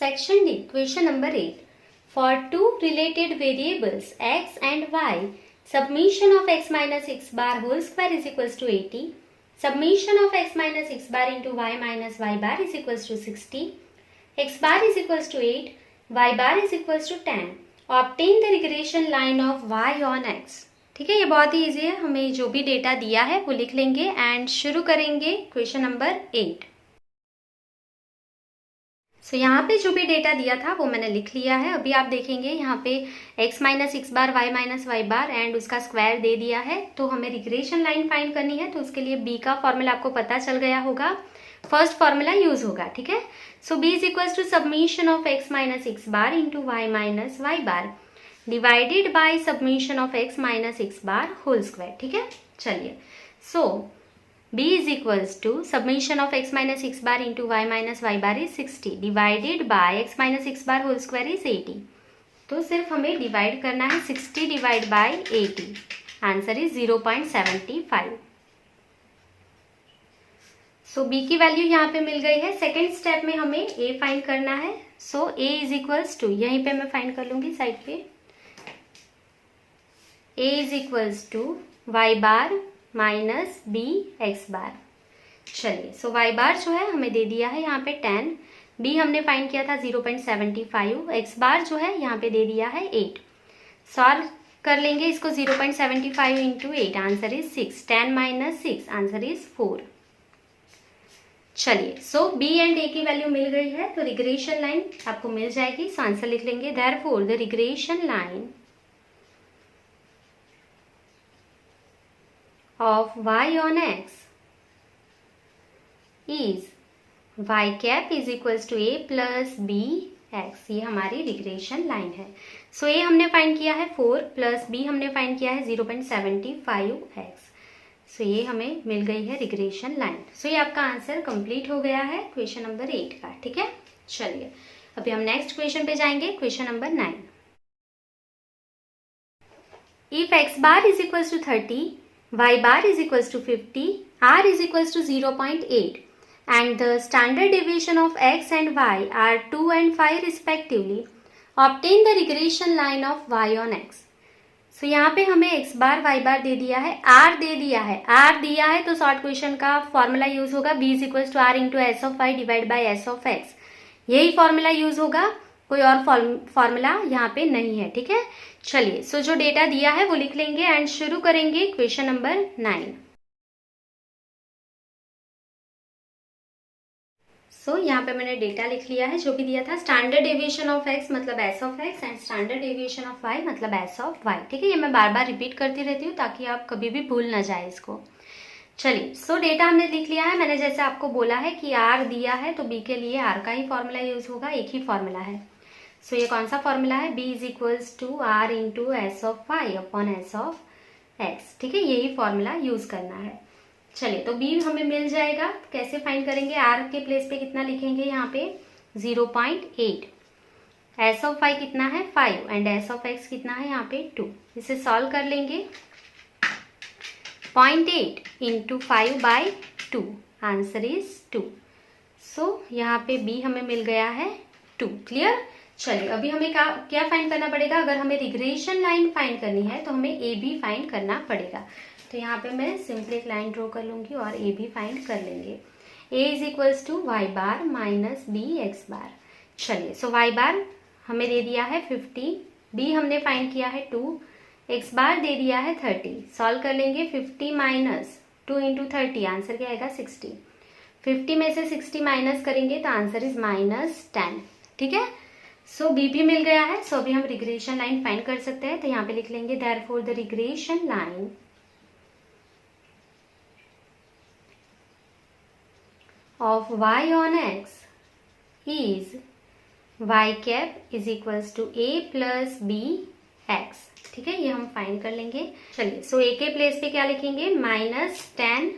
Section D, question number 8. For two related variables x and y, summation of x minus x bar whole square is equals to 80. Summation of x minus x bar into y minus y bar is equals to 60. X bar is equals to 8. Y bar is equals to 10. Obtain the regression line of y on x. ठीक है, ये बहुत ही easy है. हमें जो भी data दिया है वो लिख लेंगे एंड शुरू करेंगे क्वेश्चन नंबर 8. सो यहाँ पे जो भी डेटा दिया था वो मैंने लिख लिया है. अभी आप देखेंगे यहाँ पे x minus x bar y minus y bar and उसका स्क्वायर दे दिया है. तो हमें रिग्रेशन लाइन फाइंड करनी है, तो उसके लिए b का फॉर्मूला आपको पता चल गया होगा. फर्स्ट फॉर्मूला यूज होगा. ठीक है, so b is equals to submission of x minus x bar into y minus y bar divided by submission of x minus x bar whole square. ठीक है, चलिए. सो b is equals to summation of x minus x bar into y minus y bar is 60 divided by x minus x bar whole square is 80. तो सिर्फ हमें divide करना है 60 divide by 80. Answer is 0.75. So b की value यहाँ पे मिल गई है. सेकेंड स्टेप में हमें a फाइंड करना है. So a is equals to, यहीं पे मैं फाइंड कर लूंगी साइड पे. a is equals to y bar minus B X bar. चलिए, सो वाई बार जो है हमें दे दिया है यहाँ पे 10. बी हमने फाइंड किया था 0.75. एक्स बार जो है यहाँ पे दे दिया है 8. सॉल्व कर लेंगे इसको. 0.75 into 8 answer is 6. 10 minus 6 answer is 4. चलिए, सो बी एंड ए की वैल्यू मिल गई है तो रिग्रेशन लाइन आपको मिल जाएगी. सो आंसर लिख लेंगे. Therefore the regression line of y on x is y cap is equals to a plus b x. ये हमारी रिग्रेशन लाइन है. सो a हमने फाइंड किया है 4 प्लस b हमने फाइंड किया है 0.75x. सो ये हमें मिल गई है रिग्रेशन लाइन. सो ये आपका आंसर कंप्लीट हो गया है क्वेश्चन नंबर 8 का. ठीक है, चलिए अभी हम नेक्स्ट क्वेश्चन पे जाएंगे. Question number 9. If x bar is equals to 30, y bar is equals to 50, r is equals to 0.8 and the standard deviation of x and y are 2 and 5 respectively. Obtain the regression line of y on x. So यहाँ पे हमें x bar y bar दे दिया है, r दे दिया है. r दिया है तो शॉर्ट क्वेश्चन का फॉर्मूला यूज होगा b is equals to r into s of y divide by s of x. यही फॉर्मूला यूज होगा, कोई और फॉर्मूला यहाँ पे नहीं है. ठीक है, चलिए. सो जो डेटा दिया है वो लिख लेंगे एंड शुरू करेंगे क्वेश्चन नंबर 9. सो यहाँ पे मैंने डेटा लिख लिया है जो भी दिया था. स्टैंडर्ड डेविएशन ऑफ x मतलब s of x and standard deviation of y मतलब s ऑफ y. ठीक है, ये मैं बार बार रिपीट करती रहती हूँ ताकि आप कभी भी भूल ना जाए इसको. चलिए, सो डेटा हमने लिख लिया है. मैंने जैसे आपको बोला है कि r दिया है तो b के लिए r का ही फॉर्मूला यूज होगा. एक ही फॉर्मूला है. सो ये कौन सा फॉर्मूला है? b is equals to r into s of Y upon s of x. ठीक है, यही फॉर्मूला यूज करना है. चलिए, तो b हमें मिल जाएगा. कैसे फाइंड करेंगे? r के प्लेस पे कितना लिखेंगे? यहाँ पे 0.8. एस ऑफ वाई कितना है? 5 एंड एस ऑफ एक्स कितना है? यहाँ पे 2. इसे सॉल्व कर लेंगे. 0.8 इंटू 5 बाई 2 आंसर इज 2. सो यहाँ पे b हमें मिल गया है 2. क्लियर? चलिए, अभी हमें क्या फाइंड करना पड़ेगा? अगर हमें रिग्रेशन लाइन फाइंड करनी है तो हमें ए बी फाइंड करना पड़ेगा. तो यहाँ पे मैं सिंपली एक लाइन ड्रॉ कर लूंगी और ए बी फाइंड कर लेंगे. A is equals to Y bar minus B X bar. चलिए, सो वाई बार हमें दे दिया है 50, बी हमने फाइंड किया है 2, एक्स बार दे दिया है 30. सॉल्व कर लेंगे. 50 माइनस 2 इंटू 30 आंसर क्या आएगा? 60. 50 में से 60 माइनस करेंगे तो आंसर इज माइनस 10. ठीक है, सो बी भी मिल गया है. सो अभी हम रिग्रेशन लाइन फाइंड कर सकते हैं. तो यहाँ पे लिख लेंगे therefore the regression line of y on x is y cap is equals to a plus b x. ठीक है, ये हम फाइंड कर लेंगे. चलिए, सो a के प्लेस पे क्या लिखेंगे? -10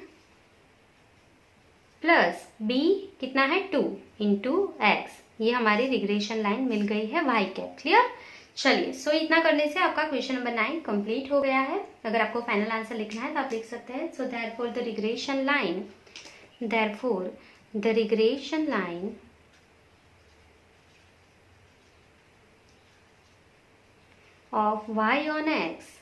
प्लस b कितना है? 2 इंटू एक्स. ये हमारी रिग्रेशन लाइन मिल गई है y कैप. क्लियर? चलिए, सो इतना करने से आपका क्वेश्चन नंबर 9 कंप्लीट हो गया है. अगर आपको फाइनल आंसर लिखना है तो आप लिख सकते हैं. So therefore the regression line of y on x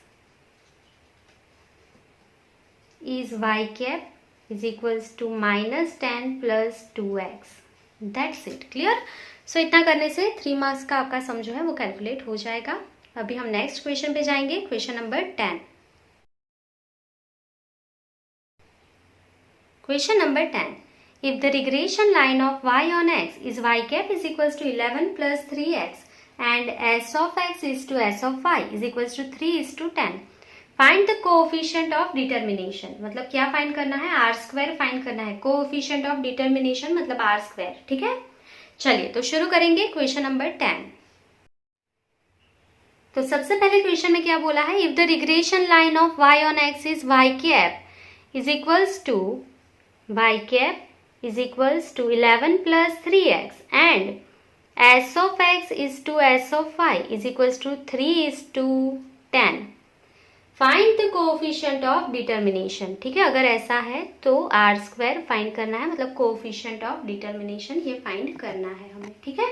is y cap is equals to -10 plus 2x. That's it. Clear? So इतना करने से 3 मार्क्स का आपका सम जो है वो कैलकुलेट हो जाएगा. अभी हम नेक्स्ट क्वेश्चन पे जाएंगे. Question number 10. Question number 10. If the regression line of y on x is y cap is equals to 11 plus 3x and s of x is to s of y is equals to 3 is to 10. Find the coefficient of determination. मतलब क्या find करना है? Are square find करना है. Coefficient of determination मतलब are square. ठीक है, चलिए तो शुरू करेंगे क्वेश्चन नंबर 10. तो सबसे पहले क्वेश्चन में क्या बोला है? If the regression line of y on x is y cap is equals to y cap is equals to 11 plus 3x and s of x is to s of y is equals to 3 is to 10. Find the coefficient of determination. ठीक है, अगर ऐसा है तो are square find करना है, मतलब coefficient of determination ये फाइंड करना है हमें. ठीक है,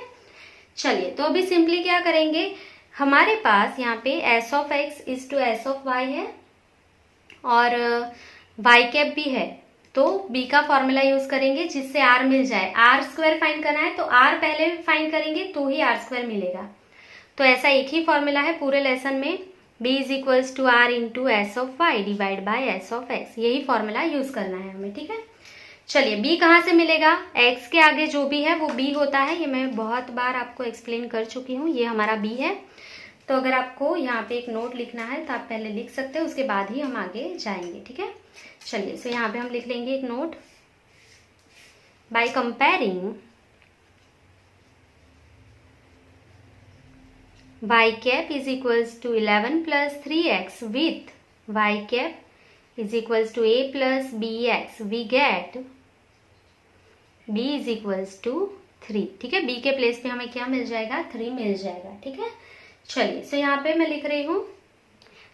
चलिए तो अभी सिंपली क्या करेंगे, हमारे पास यहाँ पे s of x is to s of y है और वाई कैप भी है, तो बी का फॉर्मूला यूज करेंगे जिससे आर मिल जाए. आर स्क्वायर फाइंड करना है तो आर पहले फाइंड करेंगे तो ही आर स्क्वायर मिलेगा. तो ऐसा एक ही फॉर्मूला है पूरे लेसन में, b is equals to r into s of y divide by s of x. यही फॉर्मूला यूज करना है हमें. ठीक है, चलिए b कहाँ से मिलेगा? x के आगे जो भी है वो b होता है. ये मैं बहुत बार आपको एक्सप्लेन कर चुकी हूँ. ये हमारा b है. तो अगर आपको यहाँ पे एक नोट लिखना है तो आप पहले लिख सकते हैं, उसके बाद ही हम आगे जाएंगे. ठीक है, चलिए सो यहाँ पे हम लिख लेंगे एक note. By comparing y cap is equals to 11 plus 3x with y cap is equals to a plus bx, we get b is equals to 3. ठीक है, b के प्लेस पे हमें क्या मिल जाएगा? 3 मिल जाएगा. ठीक है, चलिए सो यहाँ पे मैं लिख रही हूँ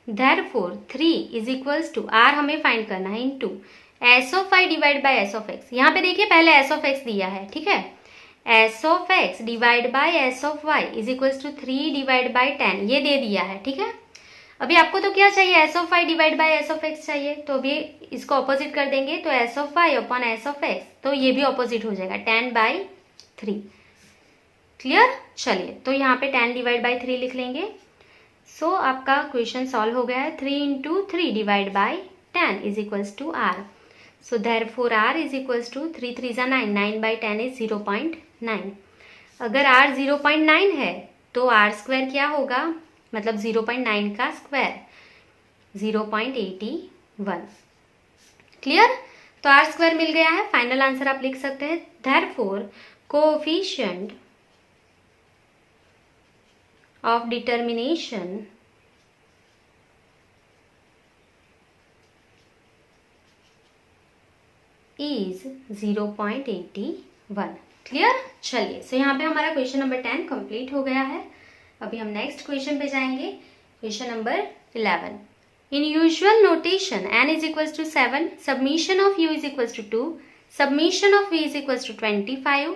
therefore 3 is equals to r हमें फाइंड करना है into s of y divide by s of x. यहाँ पे देखिए पहले s of x दिया है. ठीक है, s of x divide by s of y is equals to 3 divide by 10 ये दे दिया है. ठीक है, अभी आपको तो क्या चाहिए? s of y divide by s of x चाहिए. तो अभी इसको ऑपोजिट कर देंगे तो s of y upon s of x, तो ये भी ऑपोजिट हो जाएगा 10 बाई 3. क्लियर? चलिए तो यहाँ पे 10 डिवाइड बाई 3 लिख लेंगे. सो आपका क्वेश्चन सॉल्व हो गया है. 3 into 3 divide by 10 is equals to r. So therefore r is equals to 3 3 9, 9 by 10 is 0.9. अगर r 0.9 है तो r स्क्वायर क्या होगा? मतलब 0.9 का स्क्वायर 0.81. क्लियर? तो r स्क्वायर मिल गया है. फाइनल आंसर आप लिख सकते हैं. therefore coefficient of determination is 0.81. Clear? चलिए सो यहाँ पे हमारा क्वेश्चन नंबर 10 कंप्लीट हो गया है. अभी हम नेक्स्ट क्वेश्चन पे जाएंगे. Question number 11. In usual notation n is equals to 7, submission of u is equals to 2, submission of v is equals to 25,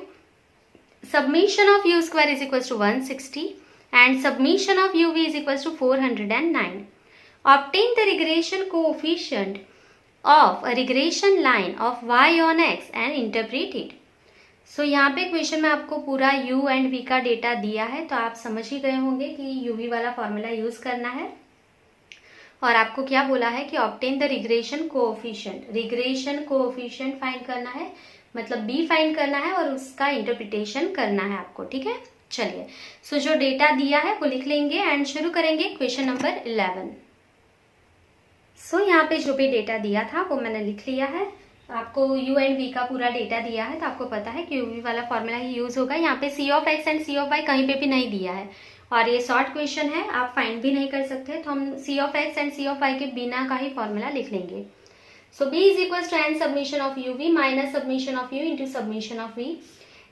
submission of u square is equals to 160 and submission of uv is equals to 409. Obtain the regression coefficient of a regression line of y on x and interpret it. सो यहाँ पे question में आपको पूरा u and v का data दिया है, तो आप समझ ही गए होंगे कि uv वाला फॉर्मूला यूज करना है. और आपको क्या बोला है कि obtain the regression coefficient find करना है, मतलब b फाइंड करना है और उसका इंटरप्रिटेशन करना है आपको. ठीक है, चलिए सो जो डेटा दिया है वो लिख लेंगे एंड शुरू करेंगे क्वेश्चन नंबर 11. सो यहाँ पे जो भी डेटा दिया था वो मैंने लिख लिया है. आपको u एंड v का पूरा डेटा दिया है तो आपको पता है कि uv वाला फॉर्मूला ही यूज होगा. यहाँ पे c of x and c of y कहीं पे भी नहीं दिया है और ये शॉर्ट क्वेश्चन है, आप फाइंड भी नहीं कर सकते, तो हम c of x and c of y के बिना का ही फॉर्मूला लिख लेंगे. So b is equals to n submission of uv minus submission of u into submission of v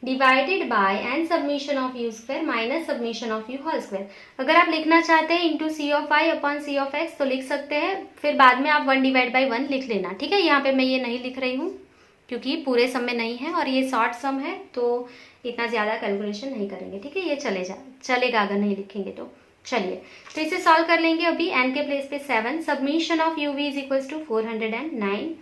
divided by n submission of u square minus submission of u whole square. अगर आप लिखना चाहते हैं into C of i upon C of x तो लिख सकते हैं, फिर बाद में आप 1 डिवाइड बाई 1 लिख लेना. ठीक है, यहाँ पे मैं ये नहीं लिख रही हूँ क्योंकि पूरे सम में नहीं है और ये शॉर्ट सम है तो इतना ज़्यादा कैलकुलेशन नहीं करेंगे. ठीक है, ये चलेगा अगर नहीं लिखेंगे तो. चलिए तो इसे सॉल्व कर लेंगे अभी। n के प्लेस पे 7, submission of u v is equals to 409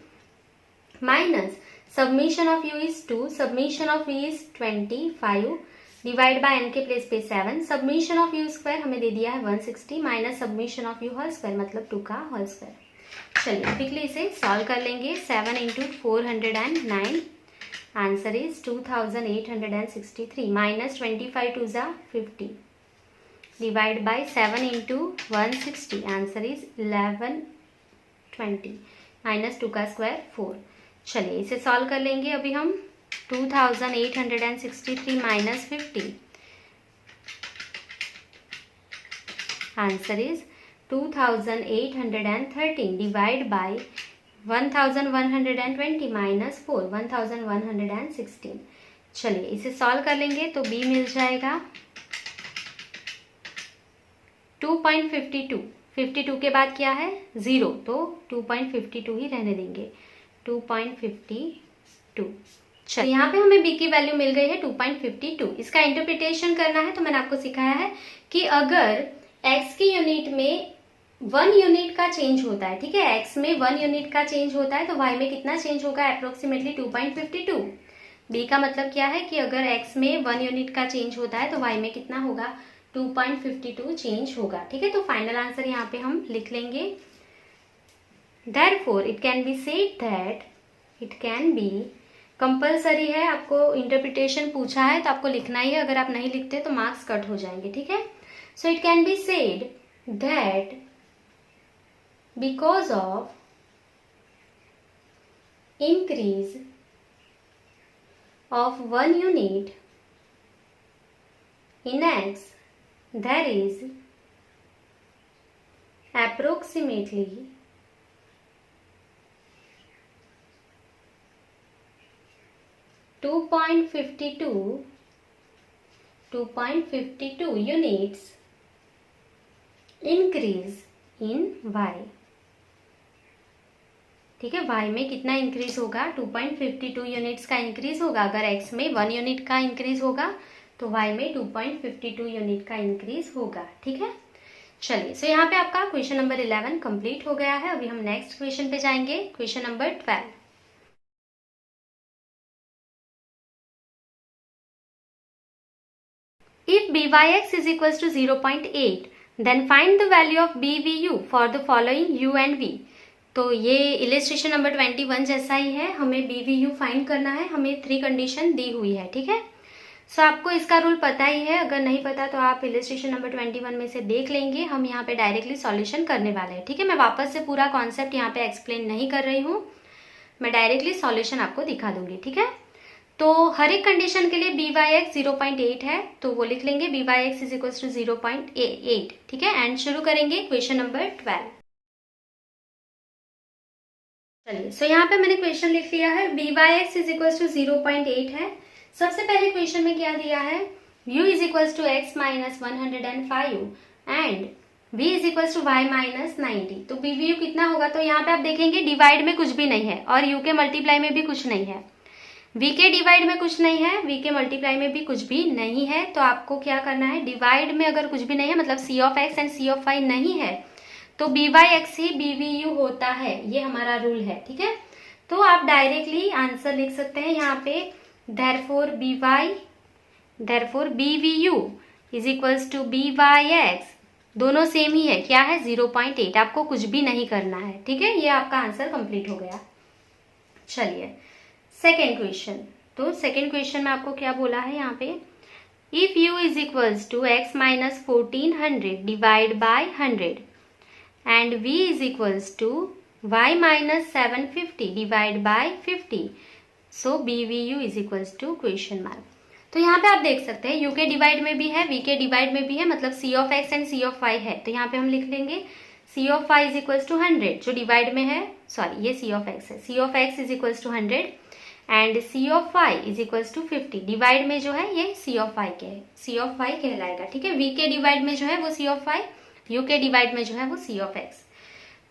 minus submission of u is 2, submission of v is 25 divide by n के प्लेस पे 7, सबमिशन ऑफ u स्क्वायर हमें दे दिया है 160 minus submission of u whole square मतलब 2 का whole square. चलिए quickly इसे solve कर लेंगे। 7 into 409 answer is 2863 minus 25 twos are 50 divide by 7 into 160 answer is 1120 minus 2 का स्क्वायर 4। चलिए इसे सॉल्व कर लेंगे अभी हम। 2863 minus 50 answer is 2813 divide by 1120 minus 4 1116। चलिए इसे सॉल्व कर लेंगे तो b मिल जाएगा 2.52। 52 के बाद क्या है 0, तो 2.52 ही रहने देंगे 2.52। चलिए यहाँ पे हमें b की वैल्यू मिल गई है 2.52। इसका इंटरप्रिटेशन करना है तो मैंने आपको सिखाया है कि अगर x की यूनिट में 1 यूनिट का चेंज होता है, ठीक है, x में 1 यूनिट का चेंज होता है तो y में कितना चेंज होगा, अप्रोक्सीमेटली 2.52। b का मतलब क्या है कि अगर x में 1 यूनिट का चेंज होता है तो y में कितना होगा 2.52 चेंज होगा, ठीक है। तो फाइनल आंसर यहाँ पे हम लिख लेंगे। Therefore it can be said that it can be, compulsory है, आपको इंटरप्रिटेशन पूछा है तो आपको लिखना ही है, अगर आप नहीं लिखते तो मार्क्स कट हो जाएंगे, ठीक है। So it can be said that because of increase of 1 unit in x, there is approximately 2.52 units increase in y, ठीक है। y में कितना इंक्रीज होगा 2.52 यूनिट्स का इंक्रीज होगा। अगर x में 1 यूनिट का इंक्रीज होगा तो y में 2.52 यूनिट का इंक्रीज होगा, ठीक है। चलिए सो यहाँ पे आपका क्वेश्चन नंबर 11 कंप्लीट हो गया है। अभी हम नेक्स्ट क्वेश्चन पे जाएंगे, question number 12। If byx is equals to 0.8 then find the value of bvu for the following u and v। तो ये इलिस्ट्रेशन नंबर 21 जैसा ही है, हमें BVU फाइंड करना है, हमें 3 कंडीशन दी हुई है, ठीक है। सो आपको इसका रूल पता ही है, अगर नहीं पता तो आप इलिस्ट्रेशन नंबर 21 में से देख लेंगे। हम यहाँ पे डायरेक्टली सॉल्यूशन करने वाले हैं, ठीक है। मैं वापस से पूरा कॉन्सेप्ट यहाँ पे एक्सप्लेन नहीं कर रही हूँ, मैं डायरेक्टली सॉल्यूशन आपको दिखा दूंगी, ठीक है। तो हर एक कंडीशन के लिए byx 0.8 है तो वो लिख लेंगे byx इज इक्वल टू 0.8, ठीक है। एंड शुरू करेंगे क्वेश्चन नंबर 12। चलिए सो यहाँ पे मैंने क्वेश्चन लिख लिया है, byx इज इक्वल टू 0.8 है। सबसे पहले क्वेश्चन में क्या दिया है, u is equal to x minus 105 and v is equal to y minus 90। तो bvu कितना होगा, तो यहाँ पे आप देखेंगे डिवाइड में कुछ भी नहीं है और u के मल्टीप्लाई में भी कुछ नहीं है, v के डिवाइड में कुछ नहीं है, v के मल्टीप्लाई में भी कुछ भी नहीं है। तो आपको क्या करना है, डिवाइड में अगर कुछ भी नहीं है मतलब c of x and c of y नहीं है तो byx ही bvu होता है, ये हमारा रूल है, ठीक है। तो आप डायरेक्टली आंसर लिख सकते हैं यहाँ पे, therefore bvu is equals to byx, दोनों सेम ही है, क्या है 0.8, आपको कुछ भी नहीं करना है, ठीक है। ये आपका आंसर कंप्लीट हो गया। चलिए सेकेंड क्वेश्चन, तो सेकेंड क्वेश्चन में आपको क्या बोला है यहाँ पे, if u is equals to x minus 1400 divide by 100 and v is equals to y minus 750 divide by 50, so bvu is equals to question mark. तो यहाँ पे आप देख सकते हैं u के डिवाइड में भी है, v के डिवाइड में भी है, मतलब c of x and c of y है। तो यहाँ पे हम लिख लेंगे c of y is equals to 100, जो डिवाइड में है, सॉरी ये c ऑफ x है, c of x is equals to 100 and c of y is equals to 50, divide में जो है ये c ऑफ y के है, c ऑफ y कहलाएगा, ठीक है। v के डिवाइड में जो है वो c ऑफ y, u के डिवाइड में जो है वो c ऑफ x।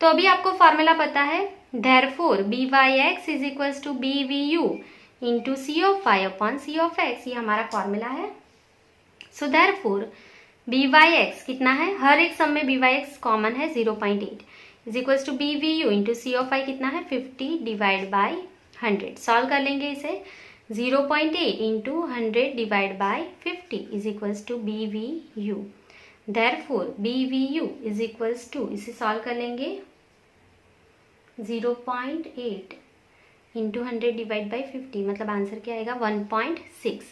तो अभी आपको फॉर्मूला पता है, therefore byx is equals to bvu into c of y upon c of x, ये हमारा फॉर्मूला है। So therefore b Y x कितना है, हर एक सम में बी वाई एक्स कॉमन है 0.8 is equals to B we you into C of I कितना है 50 डिवाइड बाई 100। सॉल्व कर लेंगे इसे, 0.8 into 100 divide by 50 is equals to B we u. Therefore b we u is equals to, इसे solve कर लेंगे 0.8 into 100 divide by 50 मतलब answer क्या आएगा 1.6।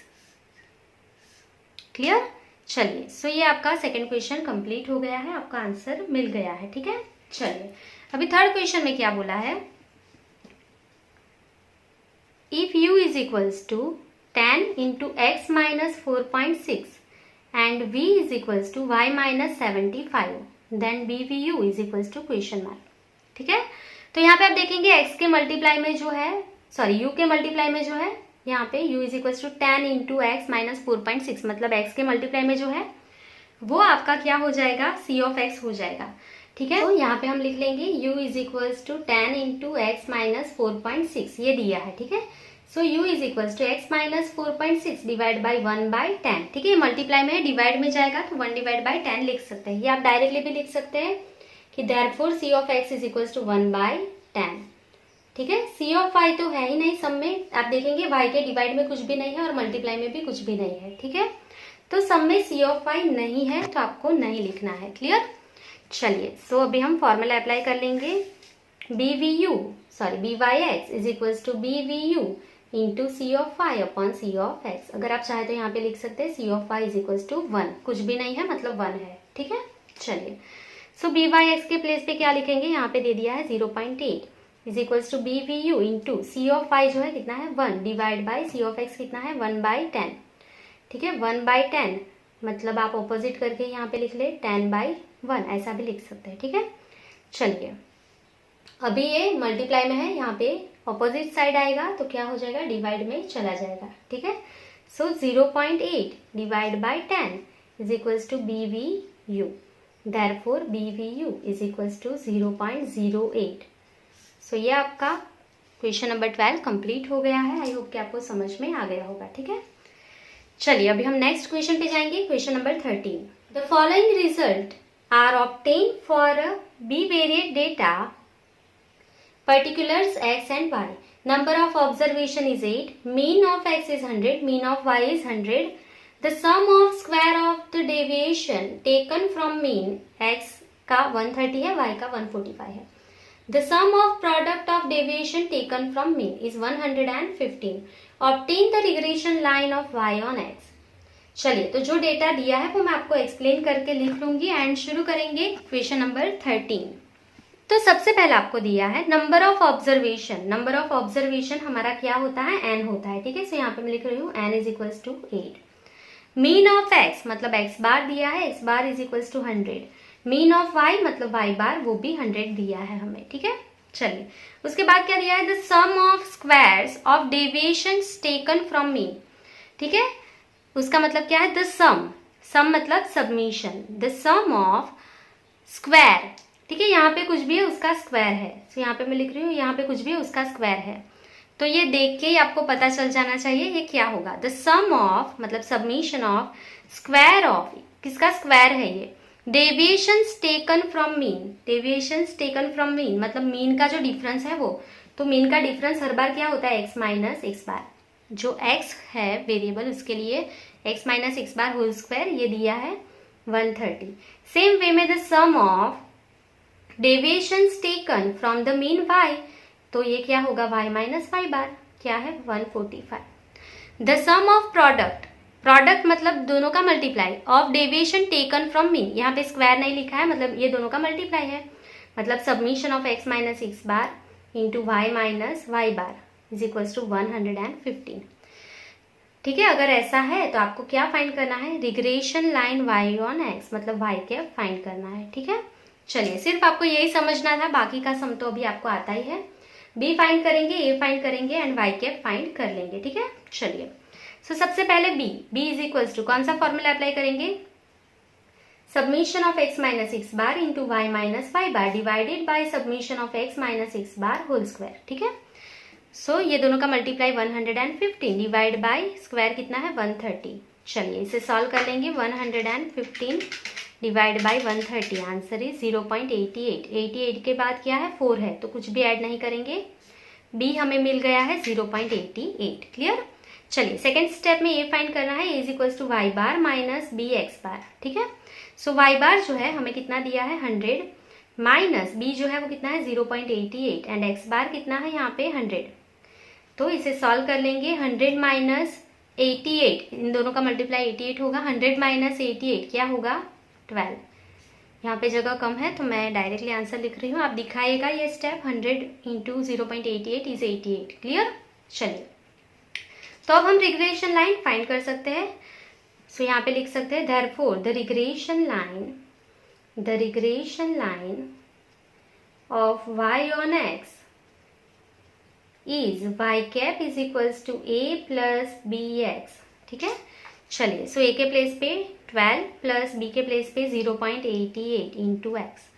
क्लियर। चलिए, सो ये आपका सेकंड क्वेश्चन कंप्लीट हो गया है, आपका आंसर मिल गया है। ठीक है, चलिए अभी थर्ड क्वेश्चन में क्या बोला है, if u is equals to 10 into x minus 4.6 and v is equals to y minus 75 then b we u is equals to question mark. ठीक है, तो यहाँ पे आप देखेंगे x के मल्टीप्लाई में जो है, सॉरी u के मल्टीप्लाई में जो है, यहाँ पे u is equals to 10 into x minus 4.6 मतलब x के मल्टीप्लाई में जो है वो आपका क्या हो जाएगा, c ऑफ x हो जाएगा। ठीक है, तो यहाँ पे हम लिख लेंगे u is equals to 10 into x minus 4.6 ये दिया है। ठीक है, so u is equals to x minus 4.6 divide by 1/10। ठीक है, मल्टीप्लाई में है, डिवाइड में जाएगा तो 1 डिवाइड बाई 10 लिख सकते हैं, ये आप डायरेक्टली भी लिख सकते हैं कि therefore c of x is equals to 1/10। ठीक है, c ऑफ y तो है ही नहीं सम में, आप देखेंगे y के डिवाइड में कुछ भी नहीं है और मल्टीप्लाई में भी कुछ भी नहीं है। ठीक है, तो सम में c ऑफ y नहीं है तो आपको नहीं लिखना है। क्लियर। चलिए, सो अभी हम फॉर्मूला अप्लाई कर लेंगे, B we U sorry B Y X is equals to B we you into C of Y upon C of X. अगर आप चाहे तो यहाँ पे लिख सकते हैं C of Y is equals to 1, कुछ भी नहीं है मतलब 1 है। ठीक है, चलिए, सो बी वाई एक्स के प्लेस पे क्या लिखेंगे, यहाँ पे दे दिया है 0.8 is equals to B we you into C of y जो है कितना है 1 divide by c of x कितना है 1/10। ठीक है, 1/10 मतलब आप ऑपोजिट करके यहाँ पे लिख ले 10/1 ऐसा भी लिख सकते हैं। ठीक है, चलिए अभी ये मल्टीप्लाई में है, यहाँ पे ऑपोजिट साइड आएगा तो क्या हो जाएगा, डिवाइड में चला जाएगा। ठीक है, so 0.8 divide by 10 is equals to B we u, therefore b we u is equals to 0.08। So ये आपका क्वेश्चन नंबर 12 कंप्लीट हो गया है। आई होप कि आपको समझ में आ गया होगा। ठीक है, चलिए अभी हम नेक्स्ट क्वेश्चन पे जाएंगे, question number 13। The following result are obtain for bivariate data particulars x and y. Number of observation is 8. Mean of x is 100. Mean of y is 100. The sum of square of the deviation taken from mean x का 130 है, y का 145 है. The sum of product of deviation taken from mean is 115. Obtain the regression line of y on x. चलिए, तो जो data दिया है वो मैं आपको एक्सप्लेन करके लिख लूंगी एंड शुरू करेंगे क्वेश्चन नंबर 13। तो सबसे पहले आपको दिया है number of observation. Number of observation हमारा क्या होता है, n होता है। ठीक है, सो यहाँ पे मैं लिख रही हूँ n is equals to 8। Mean of x मतलब x बार दिया है, x bar is equals to 100। Mean of y मतलब y बार वो भी 100 दिया है हमें। ठीक है, चलिए उसके बाद क्या दिया है, the sum of squares of deviations taken from mean. ठीक है, उसका मतलब क्या है, द सम मतलब submission, the sum of square. ठीक है, यहाँ पे कुछ भी है उसका स्क्वायर है, तो यहाँ पे मैं लिख रही हूँ यहाँ पे कुछ भी है उसका स्क्वायर है, तो ये देख के ही आपको पता चल जाना चाहिए ये क्या होगा। द सम ऑफ मतलब सबमिशन ऑफ स्क्वायर ऑफ, किसका स्क्वायर है ये, deviations taken from mean. Deviations taken from mean मतलब मीन का जो डिफरेंस है वो, तो मीन का डिफरेंस हर बार क्या होता है, x माइनस एक्स बार। जो x है वेरिएबल उसके लिए x minus x bar whole square ये दिया है 130। सेम वे में the sum of deviations taken from the mean y, तो ये क्या होगा y माइनस वाई बार, क्या है 145। The sum of product, product मतलब दोनों का multiply, of deviation taken from mean, यहाँ पे स्क्वायर नहीं लिखा है मतलब ये दोनों का मल्टीप्लाई है, मतलब submission of x minus x bar into y minus y bar is equals to 115। ठीक है, अगर ऐसा है तो आपको क्या फाइंड करना है, regression line y on x मतलब y के फाइंड करना है। ठीक है, चलिए सिर्फ आपको यही समझना था, बाकी का सम तो अभी आपको आता ही है। b फाइंड करेंगे, a फाइंड करेंगे एंड y के फाइंड कर लेंगे। ठीक है, चलिए सो सबसे पहले b इज इक्वल्स टू कौन सा फॉर्मूला अप्लाई करेंगे, submission of x minus x bar into y minus y bar divided by submission of x minus x bar whole square. ठीक है, सो ये दोनों का मल्टीप्लाई 115 डिवाइड बाई स्क्वायर कितना है 130, चलिए इसे सॉल्व कर लेंगे। 115 डिवाइड बाई 130, आंसर इज 0.88। 88 के बाद क्या है 4 है, तो कुछ भी ऐड नहीं करेंगे। बी हमें मिल गया है 0.88। क्लियर। चलिए सेकेंड स्टेप में ये फाइंड करना है, is equals to Y bar minus B X bar. ठीक है, सो वाई बार जो है हमें कितना दिया है 100, माइनस बी जो है वो कितना है 0.88 एंड एक्स बार कितना है यहाँ पे 100। तो इसे सॉल्व कर लेंगे। 100 माइनस 88, इन दोनों का मल्टीप्लाई 88 होगा। 100 माइनस 88 क्या होगा 12। यहाँ पे जगह कम है तो मैं डायरेक्टली आंसर लिख रही हूँ, आप दिखाइएगा ये स्टेप। 100 into 0.88 is 88। क्लियर। चलिए तो अब हम रिग्रेशन लाइन फाइंड कर सकते हैं। सो यहाँ पे लिख सकते हैं therefore the regression line of y on x is y cap is equals to a plus b x. ठीक है, चलिए सो a के प्लेस पे 12 प्लस b के प्लेस पे 0.88 इंटू एक्स।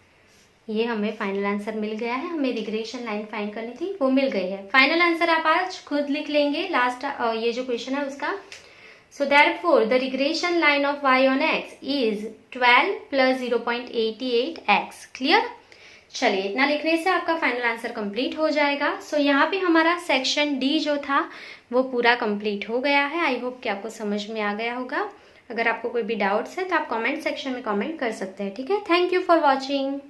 ये हमें फाइनल आंसर मिल गया है। हमें रिग्रेशन लाइन फाइंड करनी थी, वो मिल गई है। फाइनल आंसर आप आज खुद लिख लेंगे लास्ट ये जो क्वेश्चन है उसका। So therefore the regression line of y on x is 12 plus 0.88 x। Clear. चलिए इतना लिखने से आपका फाइनल आंसर कंप्लीट हो जाएगा। सो यहाँ पे हमारा सेक्शन डी जो था वो पूरा कंप्लीट हो गया है। आई होप कि आपको समझ में आ गया होगा। अगर आपको कोई भी डाउट्स है तो आप कमेंट सेक्शन में कमेंट कर सकते हैं। ठीक है, थैंक यू फॉर वॉचिंग।